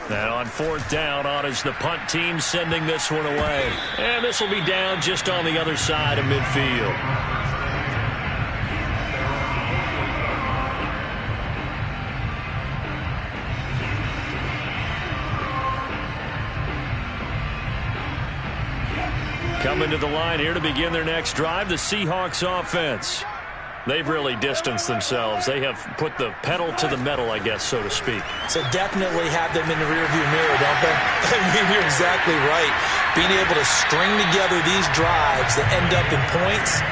And on fourth down, on is the punt team sending this one away. And this will be down just on the other side of midfield. Coming to the line here to begin their next drive, the Seahawks offense. They've really distanced themselves. They have put the pedal to the metal, I guess, so to speak. So definitely have them in the rearview mirror, don't they? I mean, you're exactly right. Being able to string together these drives that end up in points,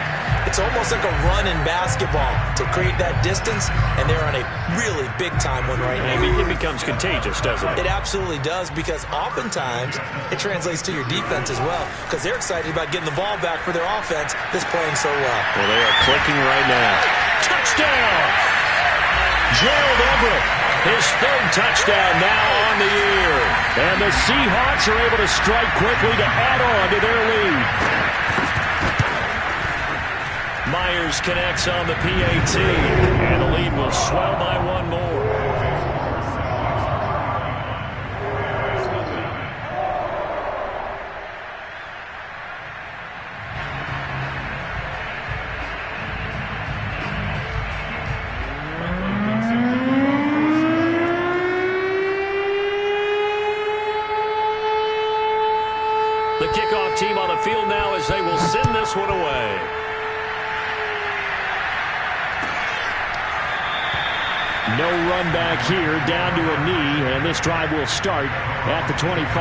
it's almost like a run in basketball to create that distance, and they're on a really big-time one right now. It becomes contagious, doesn't it? It absolutely does, because oftentimes it translates to your defense as well, because they're excited about getting the ball back for their offense that's playing so well. Well, they are clicking right now. Touchdown! Gerald Everett, his third touchdown now on the year. And the Seahawks are able to strike quickly to add on to their lead. Myers connects on the PAT, and the lead will swell by one more. The kickoff team on the field now as they will send this one away. No run back here, down to a knee, and this drive will start at the 25.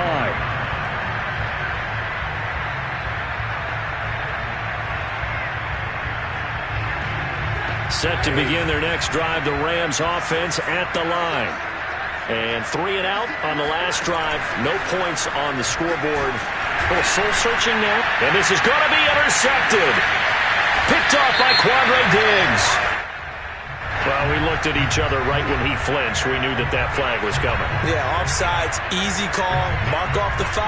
Set to begin their next drive, the Rams offense at the line. And 3 and out on the last drive. No points on the scoreboard. A little soul-searching now. And this is going to be intercepted. Picked off by Quandre Diggs. Well, we looked at each other right when he flinched. We knew that that flag was coming. Yeah, offsides, easy call, mark off the 5,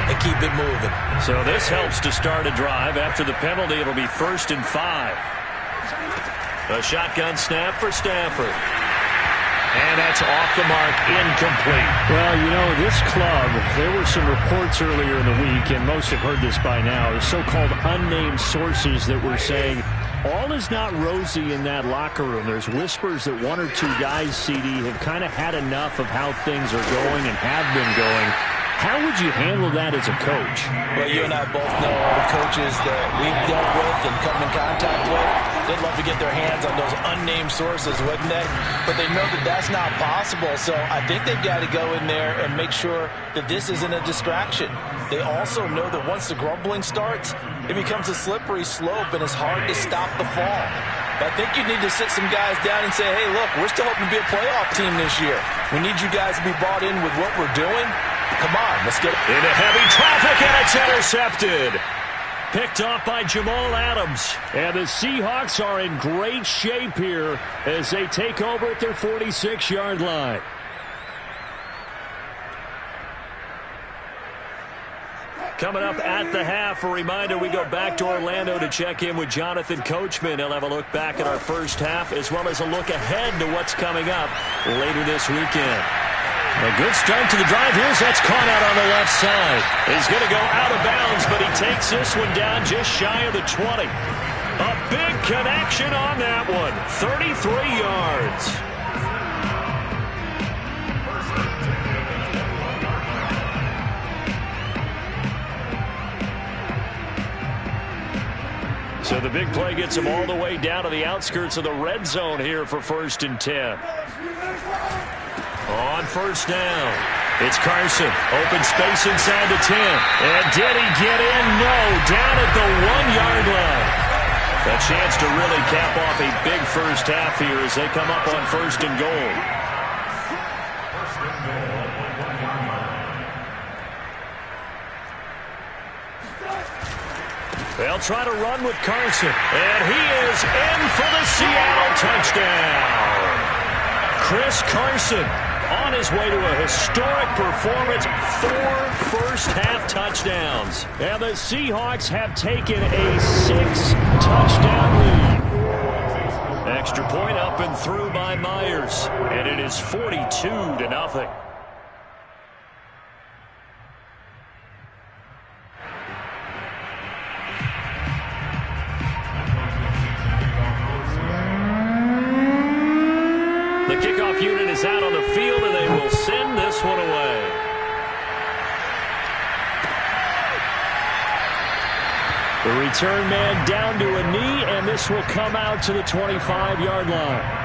and keep it moving. So this helps to start a drive. After the penalty, it'll be 1st and 5. A shotgun snap for Stafford. And that's off the mark, incomplete. Well, you know, this club, there were some reports earlier in the week, and most have heard this by now, the so-called unnamed sources that were saying all is not rosy in that locker room. There's whispers that 1 or 2 guys, CD, have kind of had enough of how things are going and have been going. How would you handle that as a coach? Well, you and I both know all the coaches that we've dealt with and come in contact with. They'd love to get their hands on those unnamed sources, wouldn't they? But they know that that's not possible. So I think they've got to go in there and make sure that this isn't a distraction. They also know that once the grumbling starts, it becomes a slippery slope and it's hard to stop the fall. But I think you need to sit some guys down and say, hey, look, we're still hoping to be a playoff team this year. We need you guys to be bought in with what we're doing. Come on, let's get it. Into heavy traffic, and it's intercepted. Picked off by Jamal Adams. And the Seahawks are in great shape here as they take over at their 46-yard line. Coming up at the half, a reminder, we go back to Orlando to check in with Jonathan Coachman. He'll have a look back at our first half as well as a look ahead to what's coming up later this weekend. A good start to the drive. Here's that's caught out on the left side. He's going to go out of bounds, but he takes this one down just shy of the 20. A big connection on that one. 33 yards. So the big play gets him all the way down to the outskirts of the red zone here for 1st and 10. On 1st down, it's Carson. Open space inside the 10. And did he get in? No. Down at the 1-yard line. A chance to really cap off a big first half here as they come up on 1st and goal. They'll try to run with Carson. And he is in for the Seattle touchdown. Chris Carson on his way to a historic performance, 4 first-half touchdowns. And the Seahawks have taken a 6-touchdown lead. Extra point up and through by Myers. And it is 42-0. kickoff unit is out on the field, and they will send this one away. The return man down to a knee, and this will come out to the 25-yard line.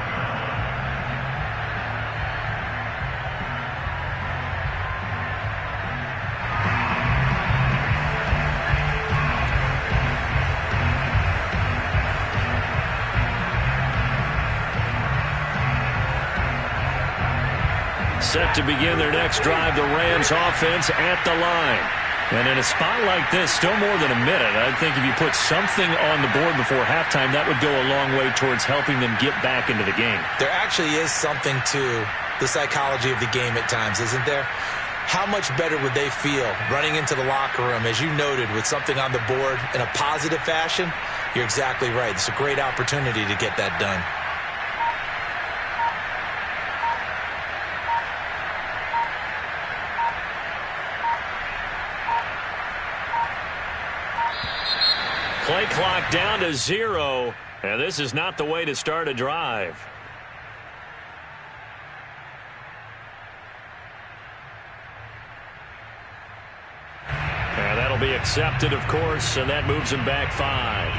Set to begin their next drive, the Rams offense at the line. And in a spot like this, still more than a minute, I think if you put something on the board before halftime, that would go a long way towards helping them get back into the game. There actually is something to the psychology of the game at times, isn't there? How much better would they feel running into the locker room, as you noted, with something on the board in a positive fashion? You're exactly right. It's a great opportunity to get that done. Play clock down to 0, and this is not the way to start a drive. And that'll be accepted, of course, and that moves him back 5.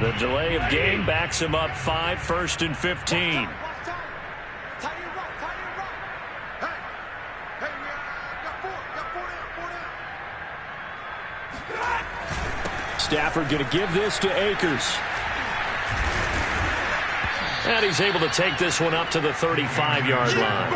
The delay of game backs him up 5, 1st and 15. Stafford going to give this to Akers. And he's able to take this one up to the 35-yard line.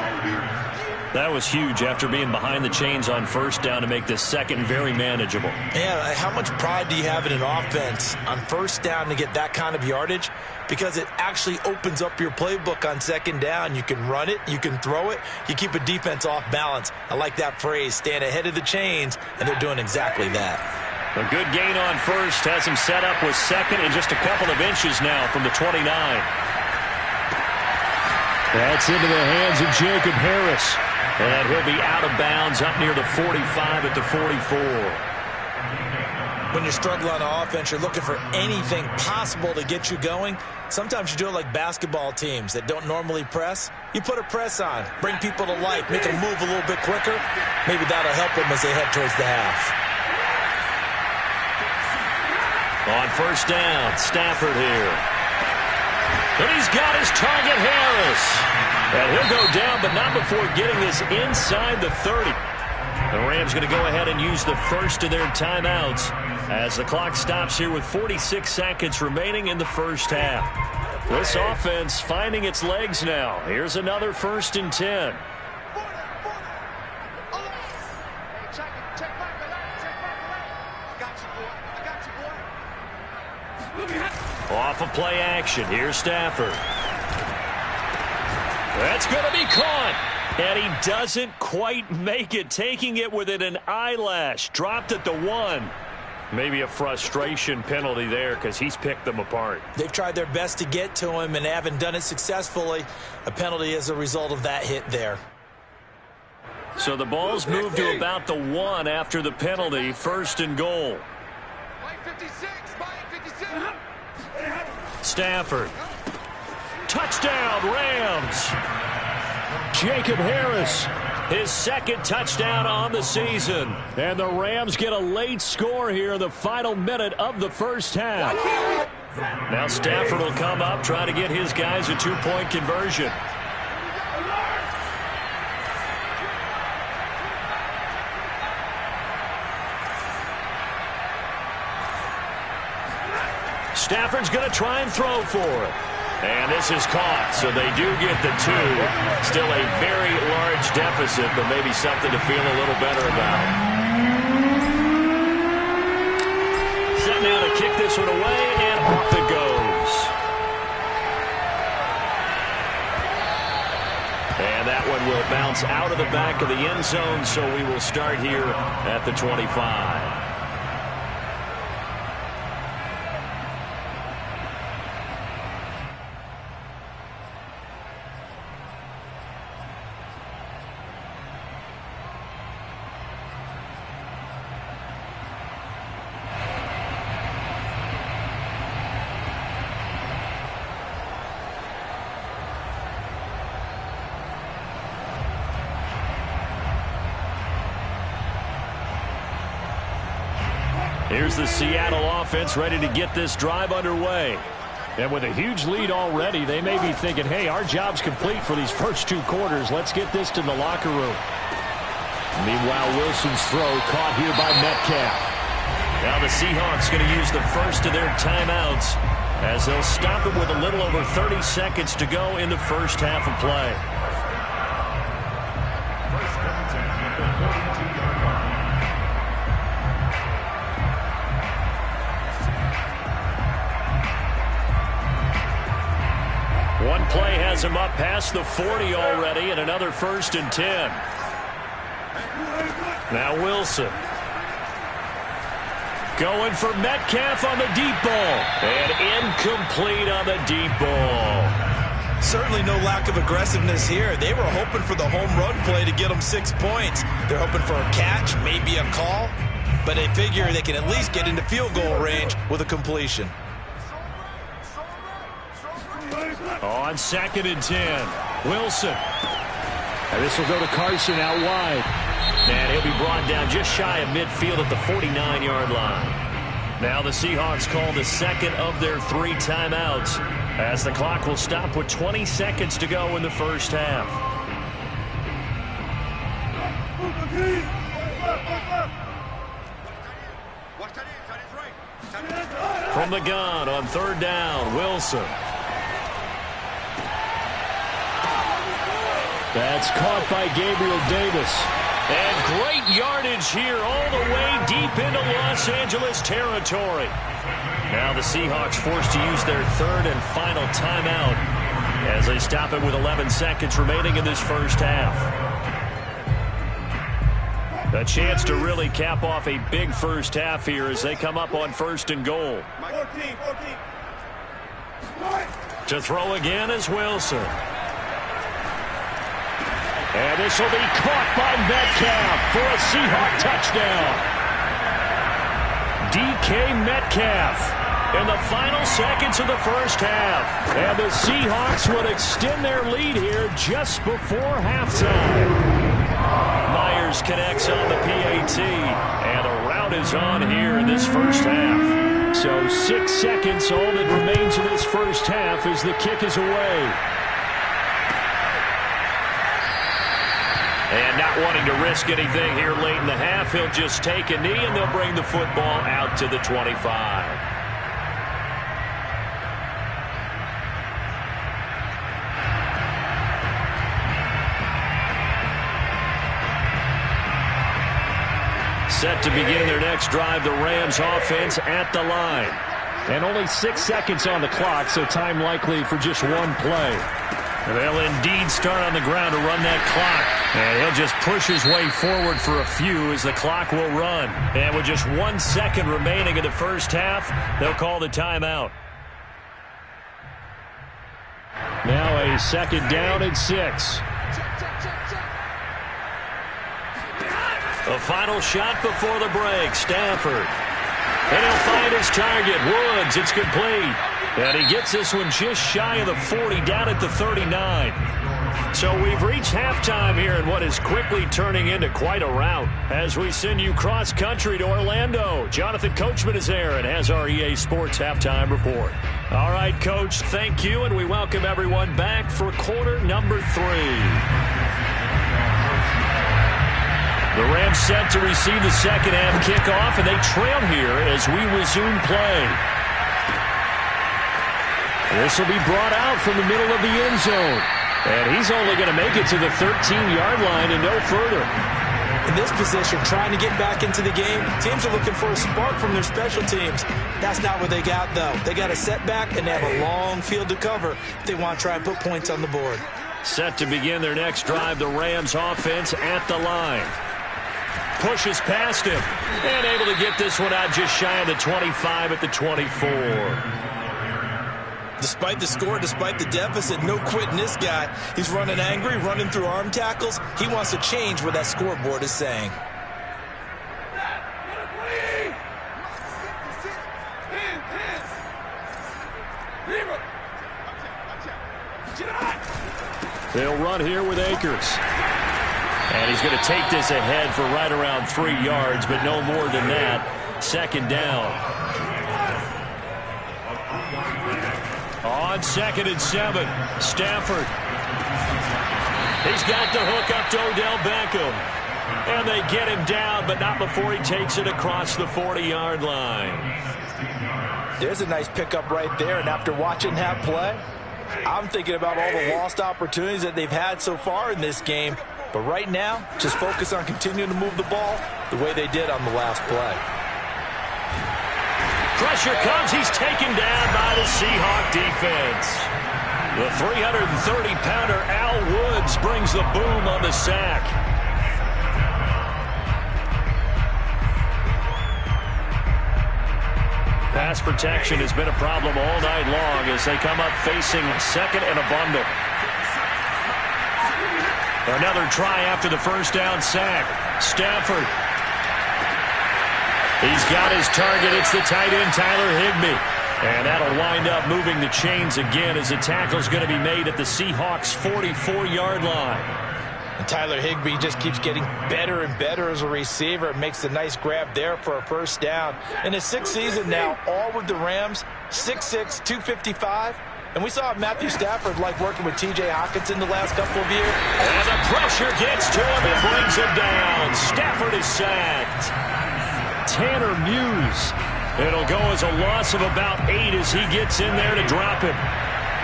That was huge after being behind the chains on first down to make this second very manageable. Yeah, how much pride do you have in an offense on first down to get that kind of yardage? Because it actually opens up your playbook on second down. You can run it, you can throw it, you keep a defense off balance. I like that phrase, stand ahead of the chains, and they're doing exactly that. A good gain on first has him set up with second and just a couple of inches now from the 29. That's into the hands of Jacob Harris. And he'll be out of bounds up near the 45 at the 44. When you're struggling on offense, you're looking for anything possible to get you going. Sometimes you do it like basketball teams that don't normally press. You put a press on, bring people to life, make them move a little bit quicker. Maybe that'll help them as they head towards the half. On first down, Stafford here. And he's got his target, Harris. And he'll go down, but not before getting this inside the 30. The Rams going to go ahead and use the first of their timeouts as the clock stops here with 46 seconds remaining in the first half. This offense finding its legs now. Here's another 1st and 10. Off of play action. Here's Stafford. That's going to be caught. And he doesn't quite make it, taking it within an eyelash. Dropped at the 1. Maybe a frustration penalty there because he's picked them apart. They've tried their best to get to him and haven't done it successfully. A penalty as a result of that hit there. So the ball's moved to about the 1 after the penalty. 1st and goal. Stafford. Touchdown, Rams. Jacob Harris, his second touchdown on the season. And the Rams get a late score here in the final minute of the first half. Now Stafford will come up, try to get his guys a 2-point conversion. Stafford's going to try and throw for it. And this is caught, so they do get the 2. Still a very large deficit, but maybe something to feel a little better about. Set now to kick this one away, and off it goes. And that one will bounce out of the back of the end zone, so we will start here at the 25. Here's the Seattle offense ready to get this drive underway. And with a huge lead already, they may be thinking, hey, our job's complete for these first 2 quarters. Let's get this to the locker room. Meanwhile, Wilson's throw caught here by Metcalf. Now the Seahawks going to use the first of their timeouts as they'll stop it with a little over 30 seconds to go in the first half of play. One play has him up past the 40 already, and another 1st and 10. Now Wilson. Going for Metcalf on the deep ball. And incomplete on the deep ball. Certainly no lack of aggressiveness here. They were hoping for the home run play to get them 6 points. They're hoping for a catch, maybe a call. But they figure they can at least get into field goal range with a completion. On 2nd and 10, Wilson. And this will go to Carson out wide. And he'll be brought down just shy of midfield at the 49-yard line. Now the Seahawks call the second of their 3 timeouts as the clock will stop with 20 seconds to go in the first half. From the gun on 3rd down, Wilson. That's caught by Gabriel Davis. And great yardage here all the way deep into Los Angeles territory. Now the Seahawks forced to use their 3rd and final timeout as they stop it with 11 seconds remaining in this first half. A chance to really cap off a big first half here as they come up on 1st and goal. To throw again is Wilson. And this will be caught by Metcalf for a Seahawk touchdown. DK Metcalf in the final seconds of the first half. And the Seahawks would extend their lead here just before halftime. Myers connects on the PAT. And a rout is on here in this first half. So 6 seconds, all that remains of this first half as the kick is away. And not wanting to risk anything here late in the half, he'll just take a knee and they'll bring the football out to the 25. Set to begin their next drive, the Rams offense at the line. And only 6 seconds on the clock, so time likely for just one play. They'll indeed start on the ground to run that clock. And he'll just push his way forward for a few as the clock will run. And with just 1 second remaining in the first half, they'll call the timeout. Now a 2nd down and 6. A final shot before the break. Stafford. And he'll find his target. Woods. It's complete. And he gets this one just shy of the 40, down at the 39. So we've reached halftime here in what is quickly turning into quite a rout as we send you cross-country to Orlando. Jonathan Coachman is there and has our EA Sports halftime report. All right, Coach, thank you, and we welcome everyone back for quarter number 3. The Rams set to receive the second half kickoff, and they trail here as we resume play. This will be brought out from the middle of the end zone. And he's only going to make it to the 13-yard line and no further. In this position, trying to get back into the game, teams are looking for a spark from their special teams. That's not what they got, though. They got a setback, and they have a long field to cover if they want to try and put points on the board. Set to begin their next drive, the Rams offense at the line. Pushes past him, and able to get this one out just shy of the 25 at the 24. Despite the score, despite the deficit, no quitting this guy. He's running angry, running through arm tackles. He wants to change what that scoreboard is saying. They'll run here with Akers. And he's going to take this ahead for right around 3 yards, but no more than that. Second down. On 2nd and 7, Stafford. He's got the hook up to Odell Beckham. And they get him down, but not before he takes it across the 40-yard line. There's a nice pickup right there, and after watching that play, I'm thinking about all the lost opportunities that they've had so far in this game. But right now, just focus on continuing to move the ball the way they did on the last play. Pressure comes. He's taken down by the Seahawk defense. The 330-pounder Al Woods brings the boom on the sack. Pass protection has been a problem all night long as they come up facing 2nd and a bundle. Another try after the first down sack. Stafford. He's got his target. It's the tight end, Tyler Higbee. And that'll wind up moving the chains again as the tackle's going to be made at the Seahawks' 44-yard line. And Tyler Higbee just keeps getting better and better as a receiver. Makes a nice grab there for a first down. In his 6th season now, all with the Rams, 6'6", 255. And we saw Matthew Stafford like working with T.J. Hockenson the last couple of years. And the pressure gets to him and brings him down. Stafford is sacked. Tanner Muse. It'll go as a loss of about 8 as he gets in there to drop him.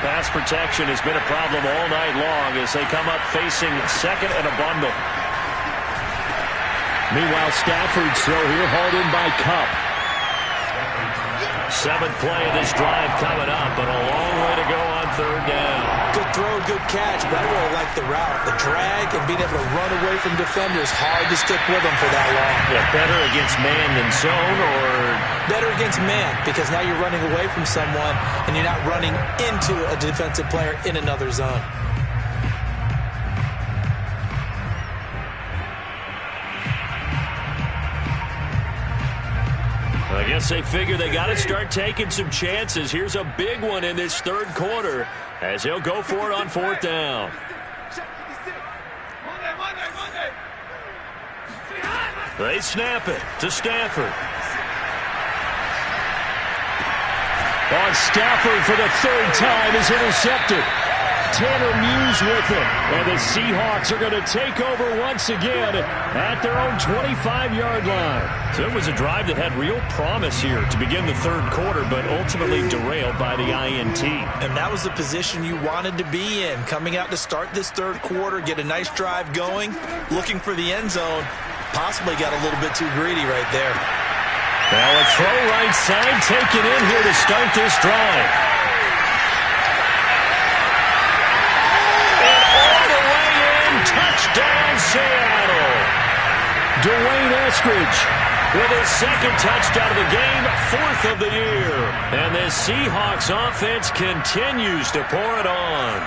Pass protection has been a problem all night long as they come up facing 2nd and a bundle. Meanwhile, Stafford's throw here hauled in by Kupp. 7th play of this drive coming up, but a long way to go on 3rd down. Good throw, good catch, but I really like the route. The drag and being able to run away from defenders, hard to stick with them for that long. Yeah, better against man than zone, or better against man, because now you're running away from someone and you're not running into a defensive player in another zone. I guess they figure they got to start taking some chances. Here's a big one in this 3rd quarter as he'll go for it on 4th down. They snap it to Stafford. On Stafford for the 3rd time is intercepted. Tanner Muse with him. And the Seahawks are going to take over once again at their own 25-yard line. So it was a drive that had real promise here to begin the 3rd quarter, but ultimately derailed by the INT. And that was the position you wanted to be in. Coming out to start this 3rd quarter, get a nice drive going, looking for the end zone. Possibly got a little bit too greedy right there. Now a throw right side taken in here to start this drive. And all the way in, touchdown Seattle. Dwayne Eskridge with his 2nd touchdown of the game, 4th of the year. And the Seahawks offense continues to pour it on.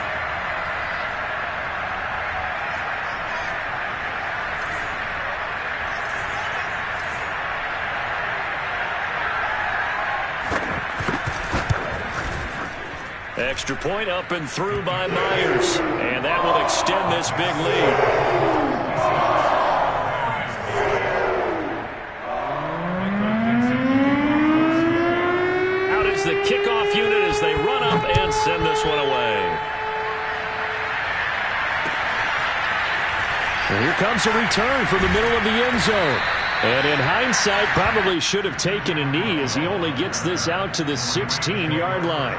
Extra point up and through by Myers. And that will extend this big lead. Out is the kickoff unit as they run up and send this one away. And here comes a return from the middle of the end zone. And in hindsight, probably should have taken a knee as he only gets this out to the 16-yard line.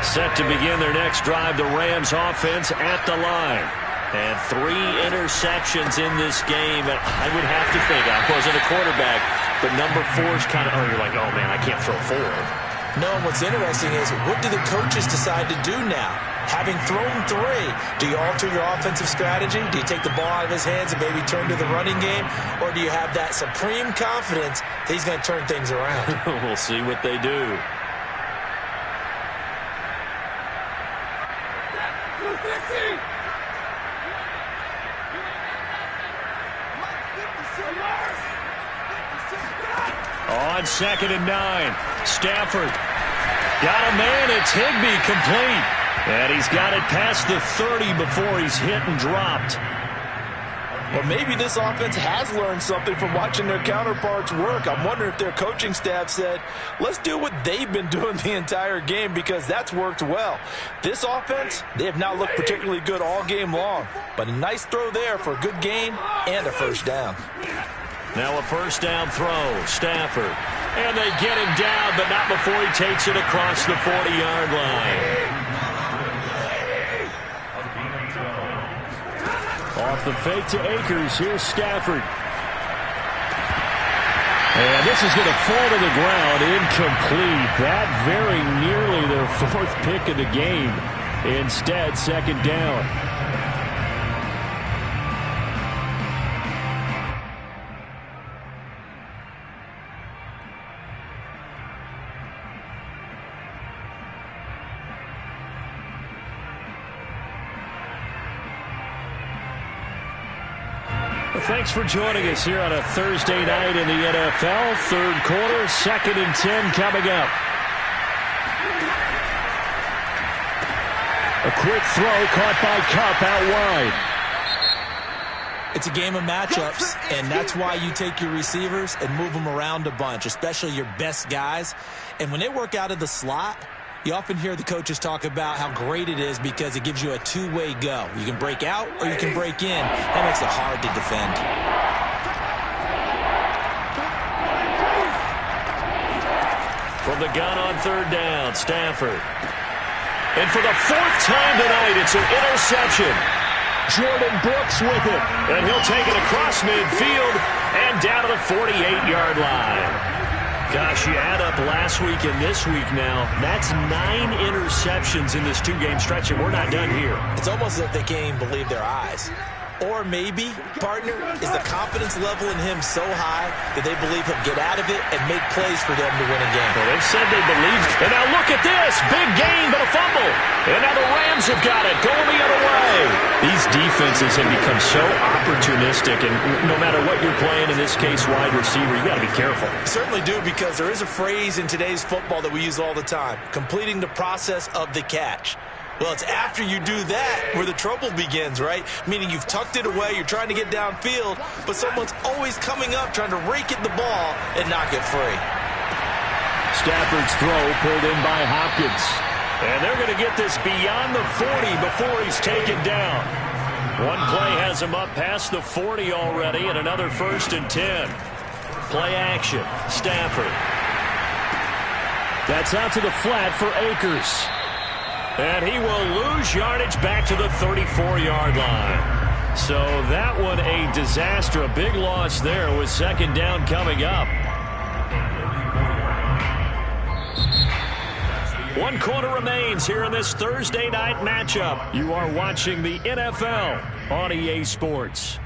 Set to begin their next drive, the Rams offense at the line. And 3 interceptions in this game. And I would have to think, I wasn't a quarterback, but number 4 is kind of, you're like, oh man, I can't throw 4. No, and what's interesting is, what do the coaches decide to do now? Having thrown 3, do you alter your offensive strategy? Do you take the ball out of his hands and maybe turn to the running game? Or do you have that supreme confidence that he's going to turn things around? We'll see what they do. On 2nd and 9, Stafford. Got a man. It's Higbee, complete. And he's got it past the 30 before he's hit and dropped. Well, maybe this offense has learned something from watching their counterparts work. I'm wondering if their coaching staff said, let's do what they've been doing the entire game, because that's worked well. This offense, they have not looked particularly good all game long, but a nice throw there for a good gain and a first down. Now a first down throw, Stafford. And they get him down, but not before he takes it across the 40-yard line. Off the fake to Akers. Here's Stafford. And this is going to fall to the ground. Incomplete. That very nearly their fourth pick of the game. Instead, second down. Thanks for joining us here on a Thursday night in the NFL. Third quarter, 2nd and 10 coming up. A quick throw caught by Kupp out wide. It's a game of matchups, and that's why you take your receivers and move them around a bunch, especially your best guys. And when they work out of the slot, you often hear the coaches talk about how great it is because it gives you a two-way go. You can break out or you can break in. That makes it hard to defend. From the gun on third down, Stafford. And for the fourth time tonight, it's an interception. Jordan Brooks with it. And he'll take it across midfield and down to the 48-yard line. Gosh, you add up last week and this week now, that's 9 interceptions in this two-game stretch, and we're not done here. It's almost as if they can't even believe their eyes. Or maybe, partner, is the confidence level in him so high that they believe he'll get out of it and make plays for them to win a game. Well, they've said they believe. And now look at this. Big gain, but a fumble. And now the Rams have got it, going the other way. These defenses have become so opportunistic, and no matter what you're playing, in this case, wide receiver, you got to be careful. Certainly do, because there is a phrase in today's football that we use all the time, completing the process of the catch. Well, it's after you do that where the trouble begins, right? Meaning you've tucked it away, you're trying to get downfield, but someone's always coming up trying to rake at the ball and knock it free. Stafford's throw pulled in by Hopkins. And they're going to get this beyond the 40 before he's taken down. One play has him up past the 40 already, and another 1st and 10. Play action, Stafford. That's out to the flat for Akers. And he will lose yardage back to the 34-yard line. So that one a disaster. A big loss there with second down coming up. 1 quarter remains here in this Thursday night matchup. You are watching the NFL on EA Sports.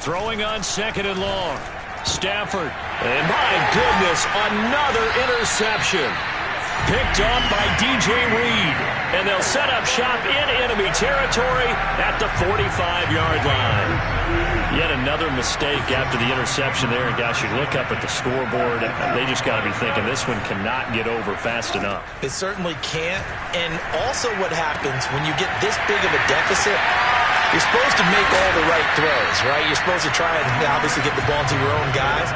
Throwing on 2nd and long. Stafford. And my goodness, another interception. Picked off by DJ Reed. And they'll set up shop in enemy territory at the 45-yard line. Yet another mistake after the interception there. And gosh, you look up at the scoreboard, they just got to be thinking this one cannot get over fast enough. It certainly can't. And also what happens when you get this big of a deficit, you're supposed to make all the right throws, right? You're supposed to try and obviously get the ball to your own guys.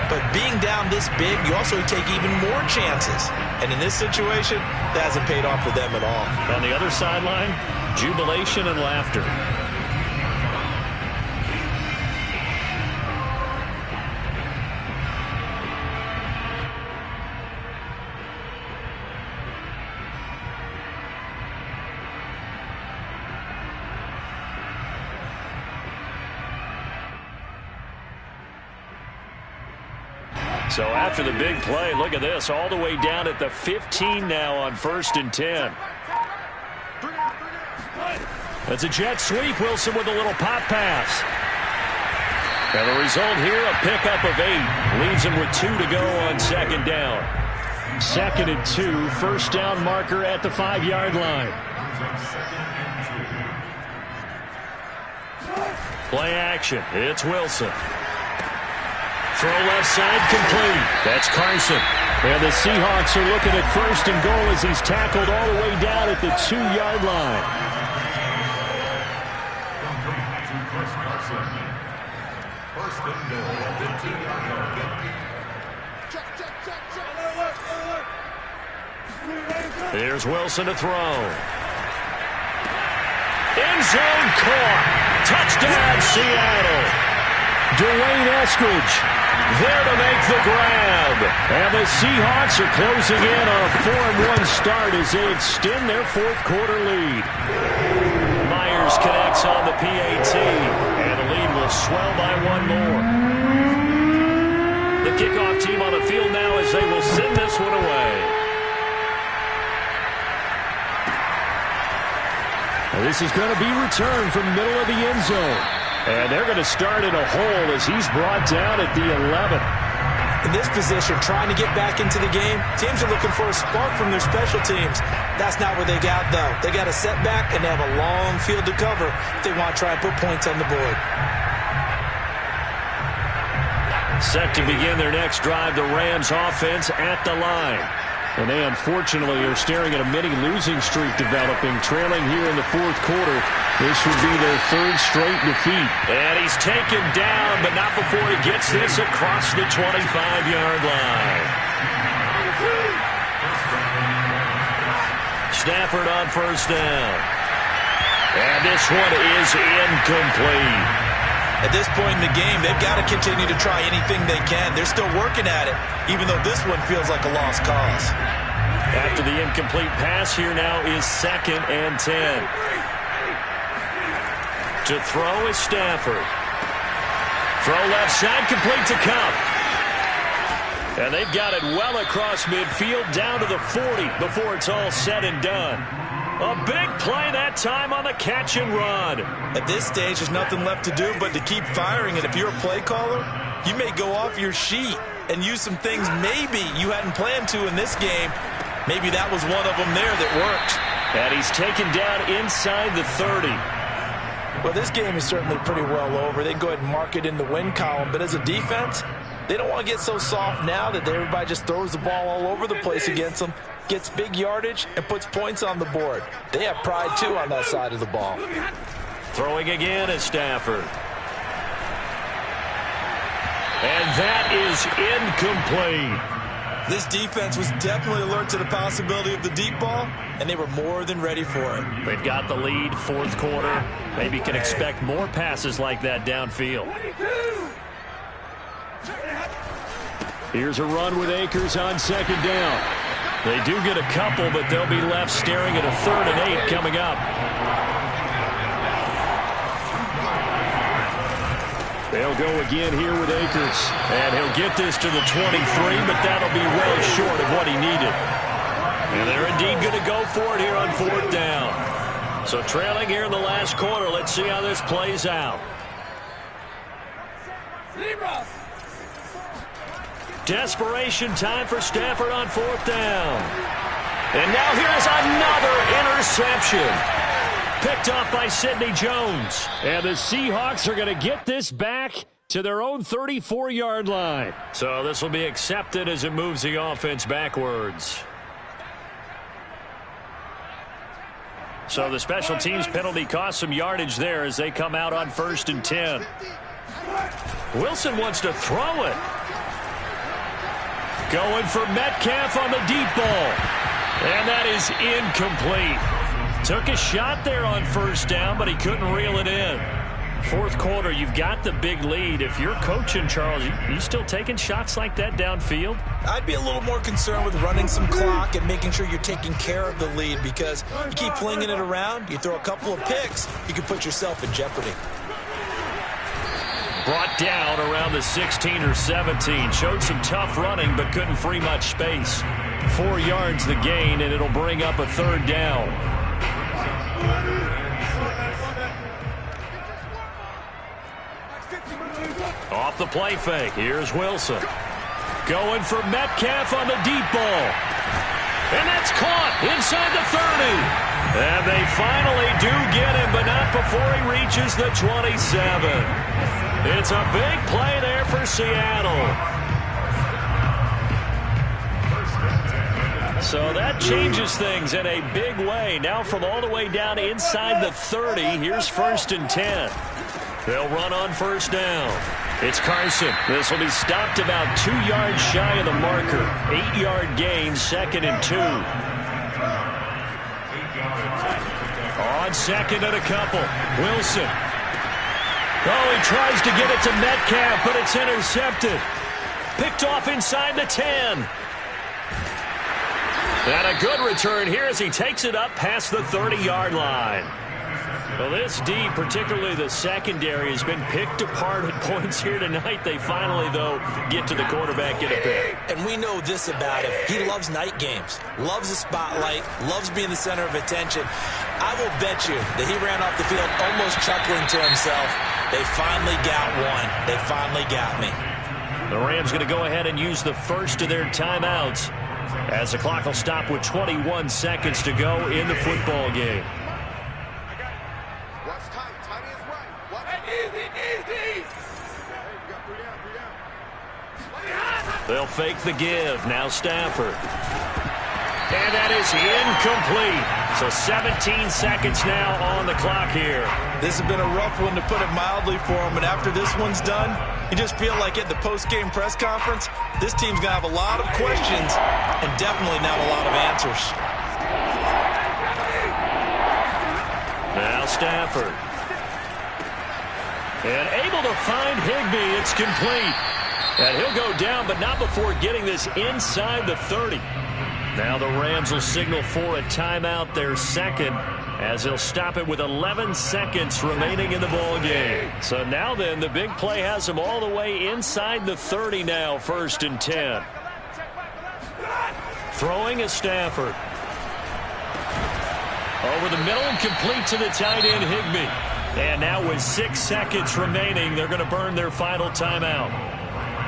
But being down this big, you also take even more chances. And in this situation, that hasn't paid off for them at all. On the other sideline, jubilation and laughter. So after the big play, look at this, all the way down at the 15 now on 1st and 10. That's a jet sweep. Wilson with a little pop pass. And the result here, a pickup of 8. Leaves him with 2 to go on 2nd down. 2nd and 2, first down marker at the 5-yard line. Play action. It's Wilson. Throw left side complete. That's Carson. And the Seahawks are looking at 1st and goal as he's tackled all the way down at the 2-yard line. Here's Wilson to throw. End zone caught. Touchdown, Seattle. Dwayne Eskridge there to make the grab. And the Seahawks are closing in on a 4-1 start as they extend their 4th quarter lead. Myers connects on the PAT, and the lead will swell by 1 more. The kickoff team on the field now as they will send this one away. This is going to be returned from the middle of the end zone. And they're going to start in a hole as he's brought down at the 11. In this position, trying to get back into the game, teams are looking for a spark from their special teams. That's not what they got, though. They got a setback, and they have a long field to cover if they want to try and put points on the board. Set to begin their next drive, the Rams offense at the line. And they unfortunately are staring at a mini losing streak developing, trailing here in the 4th quarter. This would be their 3rd straight defeat. And he's taken down, but not before he gets this across the 25-yard line. Stafford on 1st down. And this one is incomplete. At this point in the game, they've got to continue to try anything they can. They're still working at it, even though this one feels like a lost cause. After the incomplete pass, here now is 2nd and 10. To throw is Stafford. Throw left side, complete to Cup. And they've got it well across midfield, down to the 40 before it's all said and done. A big play that time on the catch and run. At this stage, there's nothing left to do but to keep firing. And if you're a play caller, you may go off your sheet and use some things maybe you hadn't planned to in this game. Maybe that was one of them there that worked. And he's taken down inside the 30. Well, this game is certainly pretty well over. They can go ahead and mark it in the win column. But as a defense, they don't want to get so soft now that everybody just throws the ball all over the place against them, gets big yardage, and puts points on the board. They have pride, too, on that side of the ball. Throwing again is Stafford. And that is incomplete. This defense was definitely alert to the possibility of the deep ball, and they were more than ready for it. They've got the lead, 4th quarter. Maybe can expect more passes like that downfield. Here's a run with Akers on 2nd down. They do get a couple, but they'll be left staring at a 3rd and 8 coming up. They'll go again here with Akers. And he'll get this to the 23, but that'll be well short of what he needed. And they're indeed going to go for it here on 4th down. So trailing here in the last quarter, let's see how this plays out. Desperation time for Stafford on 4th down. And now here's another interception. Picked off by Sidney Jones. And the Seahawks are going to get this back to their own 34-yard line. So this will be accepted as it moves the offense backwards. So the special teams penalty cost some yardage there as they come out on 1st and 10. Wilson wants to throw it. Going for Metcalf on the deep ball. And that is incomplete. Took a shot there on 1st down, but he couldn't reel it in. 4th quarter, you've got the big lead. If you're coaching, Charles, you still taking shots like that downfield? I'd be a little more concerned with running some clock and making sure you're taking care of the lead, because you keep flinging it around, you throw a couple of picks, you can put yourself in jeopardy. Brought down around the 16 or 17. Showed some tough running, but couldn't free much space. 4 yards the gain, and it'll bring up a 3rd down. Off the play fake. Here's Wilson. Going for Metcalf on the deep ball. And that's caught inside the 30. And they finally do get him, but not before he reaches the 27. It's a big play there for Seattle. So that changes things in a big way. Now from all the way down inside the 30, here's 1st and 10. They'll run on 1st down. It's Carson. This will be stopped about 2 yards shy of the marker. 8-yard gain, 2nd and 2. On 2nd and a couple. Wilson. Oh, he tries to get it to Metcalf, but it's intercepted. Picked off inside the 10. And a good return here as he takes it up past the 30-yard line. Well, this D, particularly the secondary, has been picked apart at points here tonight. They finally, though, get to the quarterback in a bit. And we know this about him. He loves night games, loves the spotlight, loves being the center of attention. I will bet you that he ran off the field almost chuckling to himself. They finally got one. They finally got me. The Rams going to go ahead and use the first of their timeouts as the clock will stop with 21 seconds to go in the football game. They'll fake the give. Now Stafford. And that is incomplete. So 17 seconds now on the clock here. This has been a rough one, to put it mildly, for him. And after this one's done, you just feel like at the post-game press conference, this team's going to have a lot of questions and definitely not a lot of answers. Now Stafford. And able to find Higbee. It's complete. And he'll go down, but not before getting this inside the 30. Now the Rams will signal for a timeout, their second, as they'll stop it with 11 seconds remaining in the ball game. So now then, the big play has them all the way inside the 30 now, 1st and 10. Throwing is Stafford. Over the middle, complete to the tight end, Higbee. And now with 6 seconds remaining, they're going to burn their final timeout.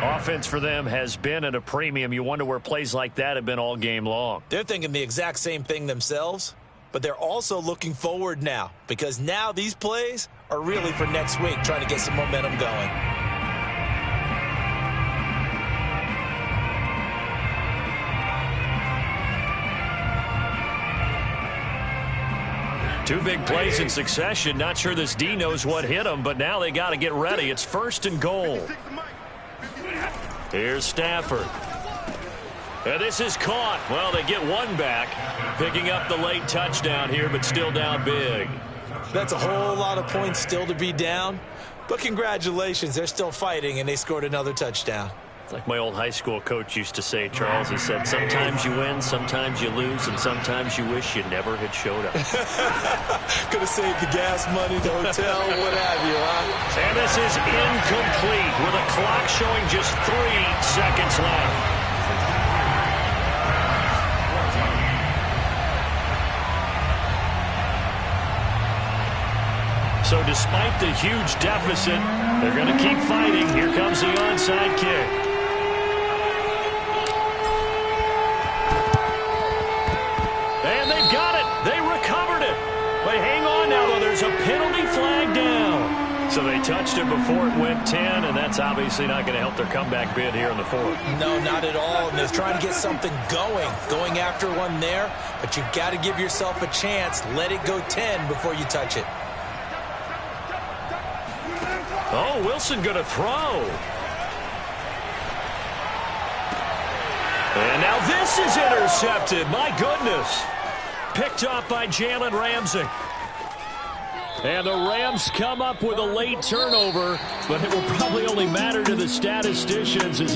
Offense for them has been at a premium. You wonder where plays like that have been all game long. They're thinking the exact same thing themselves, but they're also looking forward now, because now these plays are really for next week, trying to get some momentum going. Two big plays in succession. Not sure this D knows what hit them, but now they got to get ready. It's 1st and goal. Here's Stafford. And this is caught. Well, they get one back, picking up the late touchdown here, but still down big. That's a whole lot of points still to be down, but congratulations, they're still fighting, and they scored another touchdown. It's like my old high school coach used to say, Charles. He said, sometimes you win, sometimes you lose, and sometimes you wish you never had showed up. Could have saved the gas money, the hotel, what have you, huh? And this is incomplete with a clock showing just 3 seconds left. So despite the huge deficit, they're going to keep fighting. Here comes the onside kick. And they've got it. They recovered it. But hang on now, though. There's a penalty flag down. So they touched it before it went 10, and that's obviously not going to help their comeback bid here in the 4th. No, not at all. And they're trying to get something going after one there. But you've got to give yourself a chance. Let it go 10 before you touch it. Oh, Wilson going to throw. And now this is intercepted. My goodness. Picked off by Jalen Ramsey. And the Rams come up with a late turnover, but it will probably only matter to the statisticians as